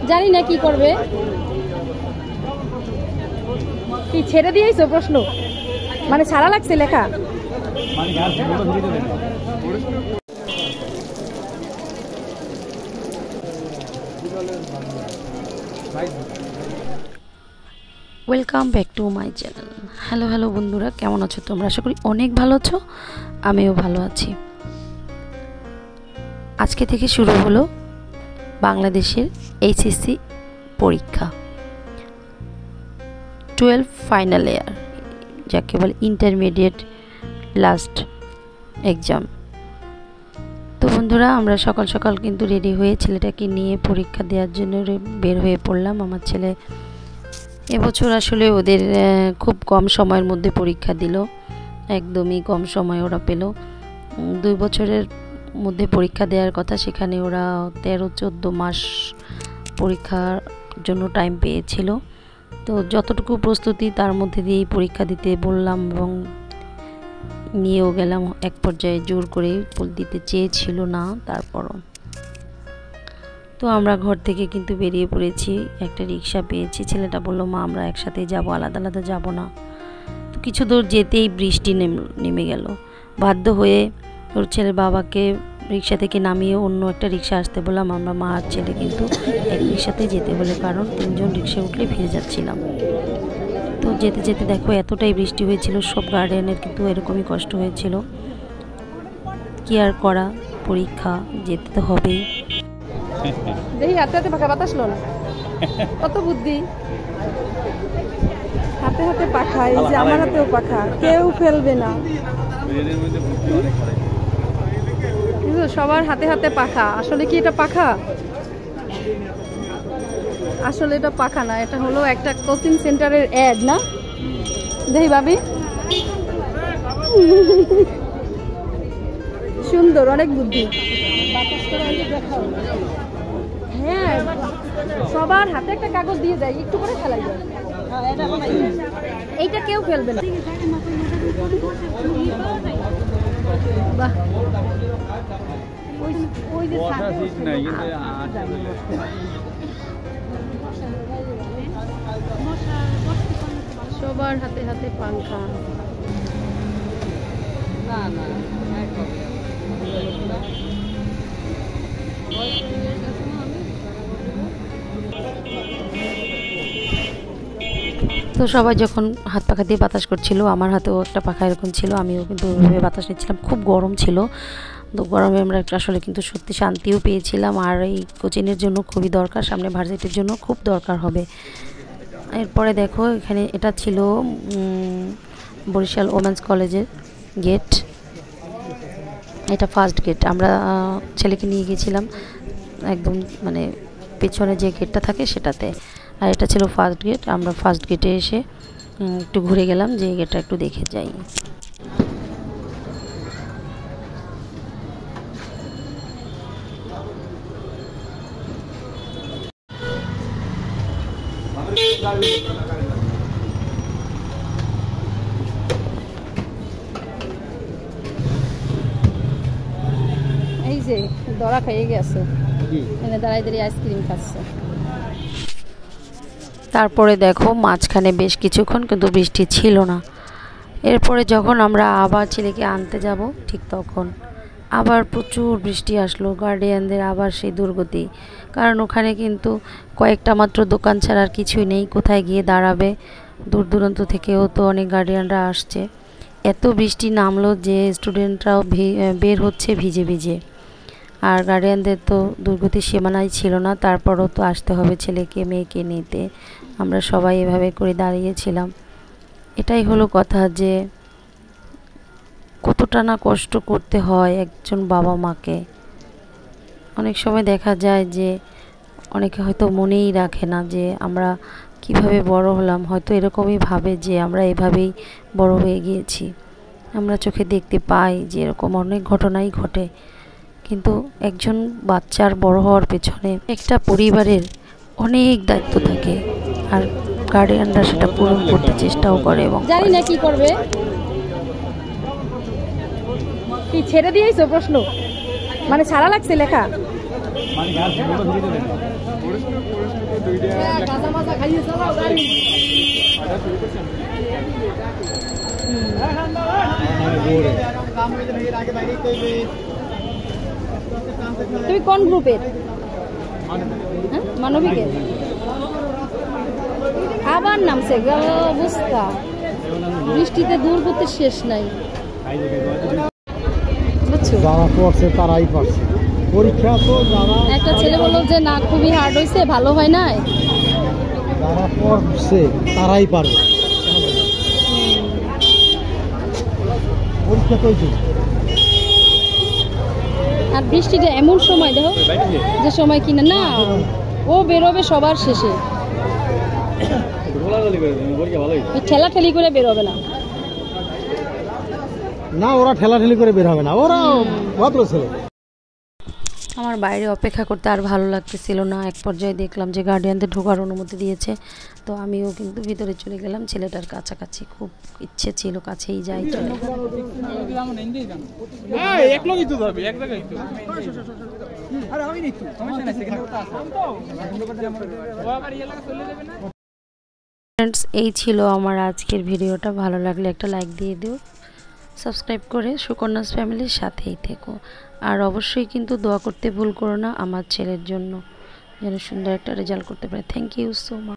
জানি না কি করবে, কি ছেড়ে দিয়েছো প্রশ্ন, মানে ছাড়া লাগছে লেখা। Welcome back to my channel. Hello বন্ধুরা, কেমন আছো তোমরা? আশা করি অনেক ভালো আছো, আমিও ভালো আছি। আজকে থেকে শুরু হলো বাংলাদেশের এইচএসসি পরীক্ষা, 12 ফাইনাল ইয়ার, যাকে বলে ইন্টারমিডিয়েট লাস্ট এক্সাম। তো বন্ধুরা, আমরা সকাল সকাল কিন্তু রেডি হয়ে ছেলেটাকে নিয়ে পরীক্ষা দেওয়ার জন্য বের হয়ে পড়লাম। আমার ছেলে এবছর আসলে ওদের খুব কম সময়ের মধ্যে পরীক্ষা দিল, একদমই কম সময় ওরা পেল। 2 বছরের মধ্যে পরীক্ষা দেওয়ার কথা, সেখানে ওরা 13-14 মাস পরীক্ষার জন্য টাইম পেয়েছিল। তো যতটুকু প্রস্তুতি তার মধ্যে দিয়েই পরীক্ষা দিতে বললাম এবং নিয়েও গেলাম। এক পর্যায়ে জোর করে দিতে চেয়েছিল না, তারপরও তো আমরা ঘর থেকে কিন্তু বেরিয়ে পড়েছি। একটা রিক্সা পেয়েছি, ছেলেটা বলল মা আমরা একসাথে যাব, আলাদা আলাদা যাব না। তো কিছু দূর যেতেই বৃষ্টি নেমে গেল। বাধ্য হয়ে ওর ছেলের বাবাকে রিক্সা থেকে নামিয়ে অন্য একটা রিক্সা আসতে বললাম। আমরা মা আর ছেলে কিন্তু এক রিক্সাতেই যেতে বলে, কারণ 3 জন রিক্সা উঠলে ভিজে যাচ্ছিলাম। তো যেতে যেতে দেখো এতটাই বৃষ্টি হয়েছিল, সব গার্ডিয়ানের কিন্তু এরকমই কষ্ট হয়েছিল। কি আর করা, পরীক্ষা যেতে তো হবেই। দেখি হাতে হাতে পাখা, বাতাস লো না, কত বুদ্ধি। হাতে হাতে পাখা, এই যে আমার হাতেও পাখা, কেউ ফেলবে না। সবার হাতে হাতে পাখা। আসলে কি এটা পাখা? আসলে এটা পাখা না, এটা হলো একটা কোচিং সেন্টারের অ্যাড না। দেখি ভাবি, সুন্দর, অনেক বুদ্ধি। হ্যাঁ, সবার হাতে একটা কাগজ দিয়ে যায়, একটু করে ফেলাই যায়। এইটা কেউ ফেলবে না। বাহ, ওই যে সবার হাতে হাতে পাংখা। না না, তো সবাই যখন হাত পাখা দিয়ে বাতাস করছিল, আমার হাতেও একটা পাখা এরকম ছিল, আমিও কিন্তু ওইভাবে বাতাস নিচ্ছিলাম। খুব গরম ছিল, তো গরমে আমরা আসলে কিন্তু সত্যি শান্তিও পেয়েছিলাম। আর এই কোচিংয়ের জন্য খুবই দরকার, সামনে ভার্সিটির জন্য খুব দরকার হবে। এরপরে দেখো এখানে এটা ছিল বরিশাল ওমেন্স কলেজের গেট, এটা ফার্স্ট গেট। আমরা ছেলেকে নিয়ে গেছিলাম একদম মানে পেছনে যে গেটটা থাকে সেটাতে, আর এটা ছিল ফার্স্ট গেট। আমরা ফার্স্ট গেটে এসে একটু ঘুরে গেলাম যে গেটটা একটু দেখে যাই। এই যে দড়া খাইয়ে গেছে, এনে দাঁড়াই দাঁড়িয়ে আইসক্রিম খাচ্ছে। তারপরে দেখো মাঝখানে বেশ কিছুক্ষণ কিন্তু বৃষ্টি ছিল না। এরপরে যখন আমরা আবার ছেলেকে আনতে যাব, ঠিক তখন আবার প্রচুর বৃষ্টি আসলো। গার্ডিয়ানদের আবার সেই দুর্গতি, কারণ ওখানে কিন্তু কয়েকটা মাত্র দোকান ছাড়া আর কিছুই নেই, কোথায় গিয়ে দাঁড়াবে। দূর দূরান্ত থেকেও তো অনেক গার্ডিয়ানরা আসছে। এত বৃষ্টি নামলো যে স্টুডেন্টরাও বের হচ্ছে ভিজে ভিজে, আর গার্ডিয়ানদের তো দুর্গতির সীমানাই ছিল না। তারপরও তো আসতে হবে ছেলেকে মেয়েকে নিতে। আমরা সবাই এভাবে করে দাঁড়িয়েছিলাম। এটাই হলো কথা, যে কতটা না কষ্ট করতে হয় একজন বাবা মাকে। অনেক সময় দেখা যায় যে অনেকে হয়তো মনেই রাখে না যে আমরা কিভাবে বড় হলাম, হয়তো এরকমই ভাবে যে আমরা এভাবেই বড় হয়ে গিয়েছি। আমরা চোখে দেখতে পাই যে এরকম অনেক ঘটনাই ঘটে, কিন্তু একজন বাচ্চার বড় হওয়ার পেছনে একটা পরিবারের অনেক দায়িত্ব থাকে, আর গার্ডিয়ানরা সেটা পূরণ করতে চেষ্টাও করে। এবং জানি না কি করবে, কি ছেড়ে দিয়েছো প্রশ্ন, মানে ছাড়া লাগছে লেখা তুমি কোন গ্রুপের? মানবিকের। আবার নামছে অবস্থা, বৃষ্টিতে দূর করতে শেষ নাই। যারা পড়ছে তারাই পারছে, পরীক্ষা তো যারা একটা ছেলে বললো যে না খুবই হার্ড হয়েছে, ভালো হয় নাই। যারা পড়ছে তারাই পারবে, পরীক্ষা তো আর বৃষ্টিটা এমন সময় দেখো যে সময় কিনা না ও বেরোবে সবার শেষে, ঠেলা ঠেলি করে বেরোবে না। না ওরা ঠেলাঠেলি করে বের হবে না, ওরা ভদ্র ছেলে। আমার বাইরে অপেক্ষা করতে আর ভালো লাগতেছিল না। এক পর্যায়ে দেখলাম যে গার্ডিয়ানদের ঢোকার অনুমতি দিয়েছে, তো আমিও কিন্তু ভিতরে চলে গেলাম। ছেলেটার কাছাকাছি খুব ইচ্ছে ছিল, কাছেই যাই চলে। ফ্রেন্ডস, এই ছিল আমার আজকের ভিডিওটা। ভালো লাগলে একটা লাইক দিয়ে দিও, সাবস্ক্রাইব করে সুকন্যাস ফ্যামিলির সাথেই থেকো। আর অবশ্যই কিন্তু দোয়া করতে ভুল করো না আমার ছেলের জন্য, যেন সুন্দর একটা রেজাল্ট করতে পারে। Thank you so much.